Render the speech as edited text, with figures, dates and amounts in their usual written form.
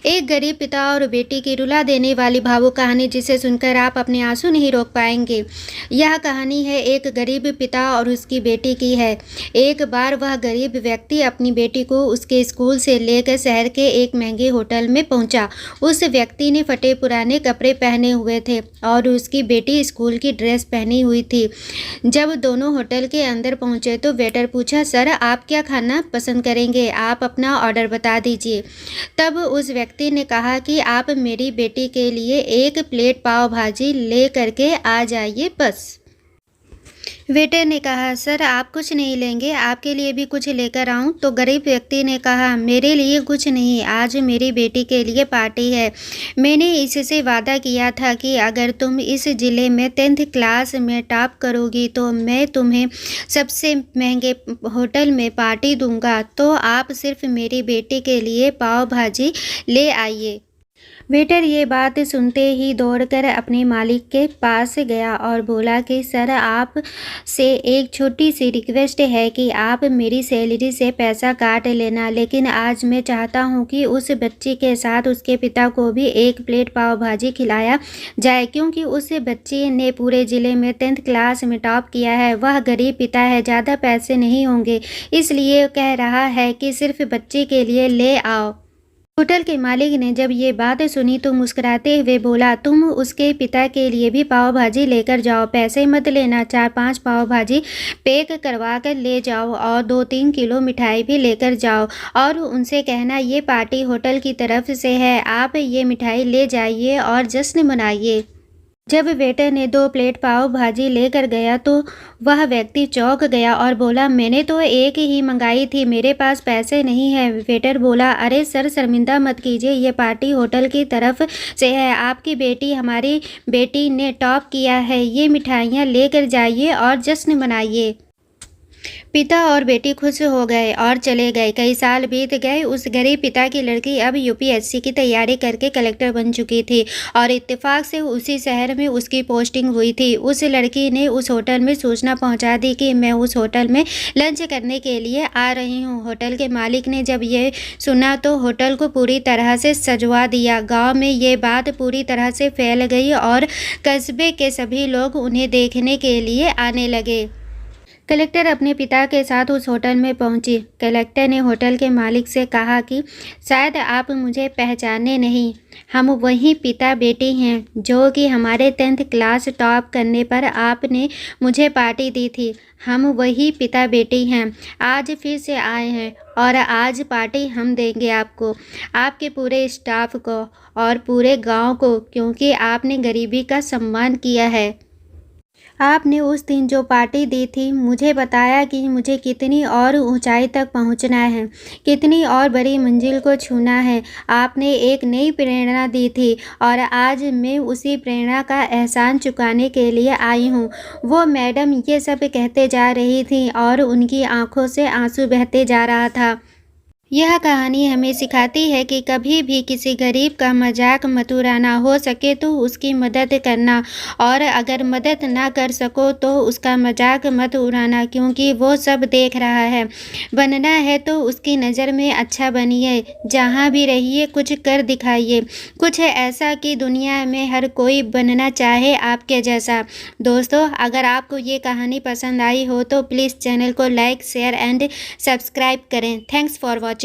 एक गरीब पिता और बेटी की रुला देने वाली भावुक कहानी जिसे सुनकर आप अपने आंसू नहीं रोक पाएंगे। यह कहानी है एक गरीब पिता और उसकी बेटी की है। एक बार वह गरीब व्यक्ति अपनी बेटी को उसके स्कूल से लेकर शहर के एक महंगे होटल में पहुंचा। उस व्यक्ति ने फटे पुराने कपड़े पहने हुए थे और उसकी बेटी स्कूल की ड्रेस पहनी हुई थी। जब दोनों होटल के अंदर पहुंचे तो वेटर पूछा, सर आप क्या खाना पसंद करेंगे? आप अपना ऑर्डर बता दीजिए। तब उस व्यक्ति ने कहा कि आप मेरी बेटी के लिए एक प्लेट पाव भाजी ले करके आ जाइए बस। वेटर ने कहा, सर आप कुछ नहीं लेंगे, आपके लिए भी कुछ लेकर आऊं? तो गरीब व्यक्ति ने कहा, मेरे लिए कुछ नहीं, आज मेरी बेटी के लिए पार्टी है। मैंने इससे वादा किया था कि अगर तुम इस जिले में 10th क्लास में टॉप करोगी तो मैं तुम्हें सबसे महंगे होटल में पार्टी दूंगा। तो आप सिर्फ मेरी बेटी के लिए पाव भाजी ले आइए। वेटर ये बात सुनते ही दौड़कर अपने मालिक के पास गया और बोला कि सर आप से एक छोटी सी रिक्वेस्ट है कि आप मेरी सैलरी से पैसा काट लेना, लेकिन आज मैं चाहता हूँ कि उस बच्ची के साथ उसके पिता को भी एक प्लेट पाव भाजी खिलाया जाए, क्योंकि उस बच्ची ने पूरे ज़िले में 10th क्लास में टॉप किया है। वह गरीब पिता है, ज़्यादा पैसे नहीं होंगे, इसलिए कह रहा है कि सिर्फ बच्ची के लिए ले आओ। होटल के मालिक ने जब ये बात सुनी तो मुस्कुराते हुए बोला, तुम उसके पिता के लिए भी पाव भाजी लेकर जाओ, पैसे मत लेना, 4-5 पाव भाजी पैक करवा कर ले जाओ और 2-3 किलो मिठाई भी लेकर जाओ और उनसे कहना ये पार्टी होटल की तरफ से है, आप ये मिठाई ले जाइए और जश्न मनाइए। जब वेटर ने 2 प्लेट पाव भाजी लेकर गया तो वह व्यक्ति चौंक गया और बोला, मैंने तो एक ही मंगाई थी, मेरे पास पैसे नहीं है। वेटर बोला, अरे सर शर्मिंदा मत कीजिए, ये पार्टी होटल की तरफ से है, आपकी बेटी हमारी बेटी ने टॉप किया है, ये मिठाइयाँ लेकर जाइए और जश्न मनाइए। पिता और बेटी खुश हो गए और चले गए। कई साल बीत गए। उस गरीब पिता की लड़की अब यूपीएससी की तैयारी करके कलेक्टर बन चुकी थी और इत्तेफाक से उसी शहर में उसकी पोस्टिंग हुई थी। उस लड़की ने उस होटल में सूचना पहुंचा दी कि मैं उस होटल में लंच करने के लिए आ रही हूं। होटल के मालिक ने जब ये सुना तो होटल को पूरी तरह से सजवा दिया। गाँव में ये बात पूरी तरह से फैल गई और कस्बे के सभी लोग उन्हें देखने के लिए आने लगे। कलेक्टर अपने पिता के साथ उस होटल में पहुंची। कलेक्टर ने होटल के मालिक से कहा कि शायद आप मुझे पहचाने नहीं, हम वही पिता बेटी हैं जो कि हमारे 10th क्लास टॉप करने पर आपने मुझे पार्टी दी थी। हम वही पिता बेटी हैं, आज फिर से आए हैं और आज पार्टी हम देंगे आपको, आपके पूरे स्टाफ को और पूरे गांव को, क्योंकि आपने गरीबी का सम्मान किया है। आपने उस दिन जो पार्टी दी थी, मुझे बताया कि मुझे कितनी और ऊंचाई तक पहुंचना है, कितनी और बड़ी मंजिल को छूना है। आपने एक नई प्रेरणा दी थी और आज मैं उसी प्रेरणा का एहसान चुकाने के लिए आई हूँ। वो मैडम ये सब कहते जा रही थी और उनकी आंखों से आंसू बहते जा रहा था। यह कहानी हमें सिखाती है कि कभी भी किसी गरीब का मजाक मत उड़ाना, हो सके तो उसकी मदद करना और अगर मदद ना कर सको तो उसका मजाक मत उड़ाना, क्योंकि वो सब देख रहा है। बनना है तो उसकी नज़र में अच्छा बनिए, जहाँ भी रहिए कुछ कर दिखाइए, कुछ ऐसा कि दुनिया में हर कोई बनना चाहे आपके जैसा। दोस्तों, अगर आपको ये कहानी पसंद आई हो तो प्लीज़ चैनल को लाइक, शेयर एंड सब्सक्राइब करें। Thanks for watching.